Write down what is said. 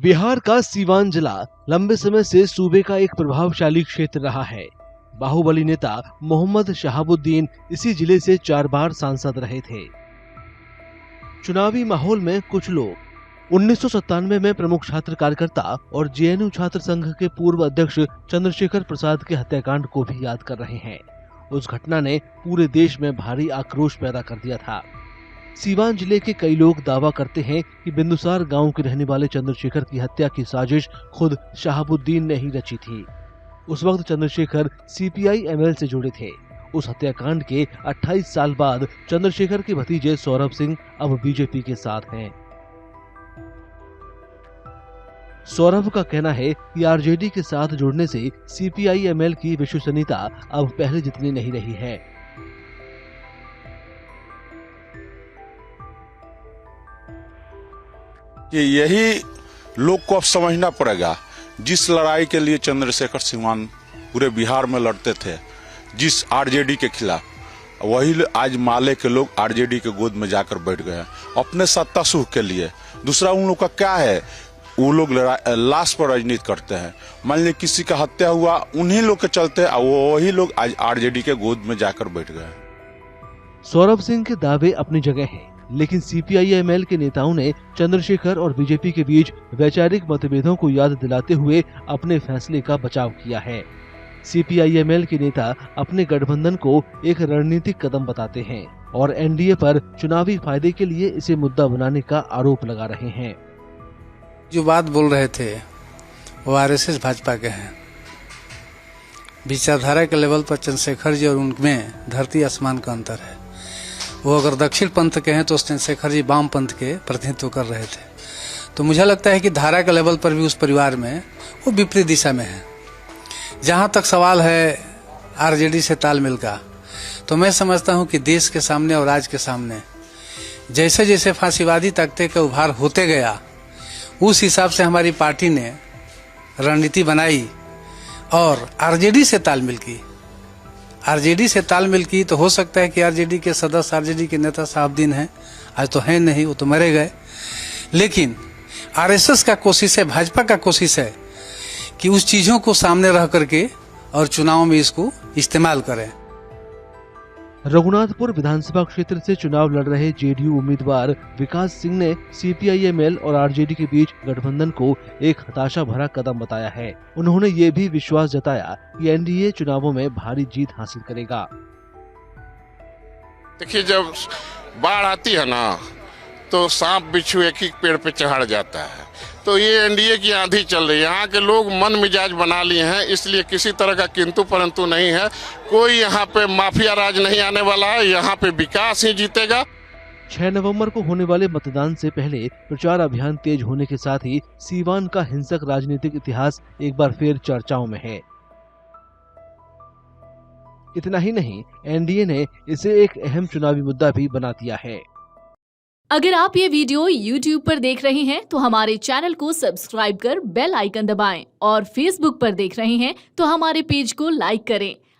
बिहार का सीवान जिला लंबे समय से सूबे का एक प्रभावशाली क्षेत्र रहा है। बाहुबली नेता मोहम्मद शहाबुद्दीन इसी जिले से 4 बार सांसद रहे थे। चुनावी माहौल में कुछ लोग 1997 में प्रमुख छात्र कार्यकर्ता और जेएनयू छात्र संघ के पूर्व अध्यक्ष चंद्रशेखर प्रसाद के हत्याकांड को भी याद कर रहे हैं। उस घटना ने पूरे देश में भारी आक्रोश पैदा कर दिया था। सीवान जिले के कई लोग दावा करते हैं कि बिंदुसार गांव के रहने वाले चंद्रशेखर की हत्या की साजिश खुद शहाबुद्दीन ने ही रची थी। उस वक्त चंद्रशेखर सीपीआई-एमएल से जुड़े थे। उस हत्याकांड के 28 साल बाद चंद्रशेखर के भतीजे सौरभ सिंह अब बीजेपी के साथ हैं। सौरभ का कहना है कि आरजेडी के साथ जुड़ने से सीपीआई-एमएल की विश्वसनीयता अब पहले जितनी नहीं रही है। कि यही लोग को अब समझना पड़ेगा, जिस लड़ाई के लिए चंद्रशेखर सिंह पूरे बिहार में लड़ते थे, जिस आरजेडी के खिलाफ, वही आज माले के लोग आरजेडी के गोद में जाकर बैठ गए हैं अपने सत्ता सुख के लिए। दूसरा उन लोग का क्या है, वो लोग लाश पर राजनीति करते हैं। मान लीजिए किसी का हत्या हुआ, उन्हीं लोग के चलते वही लोग आज आरजेडी के गोद में जाकर बैठ गए। सौरभ सिंह के दावे अपनी जगह हैं, लेकिन सीपीआई-एमएल के नेताओं ने चंद्रशेखर और बीजेपी के बीच वैचारिक मतभेदों को याद दिलाते हुए अपने फैसले का बचाव किया है। सीपीआई-एमएल के नेता अपने गठबंधन को एक रणनीतिक कदम बताते हैं और एनडीए पर चुनावी फायदे के लिए इसे मुद्दा बनाने का आरोप लगा रहे हैं। जो बात बोल रहे थे वो आरएसएस भाजपा के हैं। विचारधारा के लेवल पर चंद्रशेखर जी और उनमें धरती आसमान का अंतर है। वो अगर दक्षिण पंथ के हैं तो चंद्रशेखर जी वाम पंथ के प्रतिनिधित्व कर रहे थे। तो मुझे लगता है कि धारा के लेवल पर भी उस परिवार में वो विपरीत दिशा में है। जहां तक सवाल है आरजेडी से तालमेल का, तो मैं समझता हूं कि देश के सामने और राज्य के सामने जैसे जैसे फांसीवादी तख्ते का उभार होते गया, उस हिसाब से हमारी पार्टी ने रणनीति बनाई और आरजेडी से तालमेल की। आरजेडी से तालमेल की तो हो सकता है कि आरजेडी के सदस्य, आरजेडी के नेता शहाबुद्दीन हैं, आज तो हैं नहीं, वो तो मरे गए। लेकिन आरएसएस का कोशिश है, भाजपा का कोशिश है कि उस चीजों को सामने रह करके और चुनाव में इसको इस्तेमाल करें। रघुनाथपुर विधानसभा क्षेत्र से चुनाव लड़ रहे जेडीयू उम्मीदवार विकास सिंह ने सीपीआई-एमएल और आरजेडी के बीच गठबंधन को एक हताशा भरा कदम बताया है। उन्होंने ये भी विश्वास जताया कि एनडीए चुनावों में भारी जीत हासिल करेगा। देखिए, जब बाढ़ आती है ना, तो सांप बिच्छू एक ही पेड़ पे चढ़ जाता है। तो ये एनडीए की आंधी चल रही है। यहाँ के लोग मन मिजाज बना लिए हैं, इसलिए किसी तरह का किंतु परंतु नहीं है। कोई यहाँ पे माफिया राज नहीं आने वाला है। यहाँ पे विकास ही जीतेगा। 6 नवंबर को होने वाले मतदान से पहले प्रचार अभियान तेज होने के साथ ही सीवान का हिंसक राजनीतिक इतिहास एक बार फिर चर्चाओं में है। इतना ही नहीं, एनडीए ने इसे एक अहम चुनावी मुद्दा भी बना दिया है। अगर आप ये वीडियो YouTube पर देख रहे हैं तो हमारे चैनल को सब्सक्राइब कर बेल आइकन दबाएं और Facebook पर देख रहे हैं तो हमारे पेज को लाइक करें।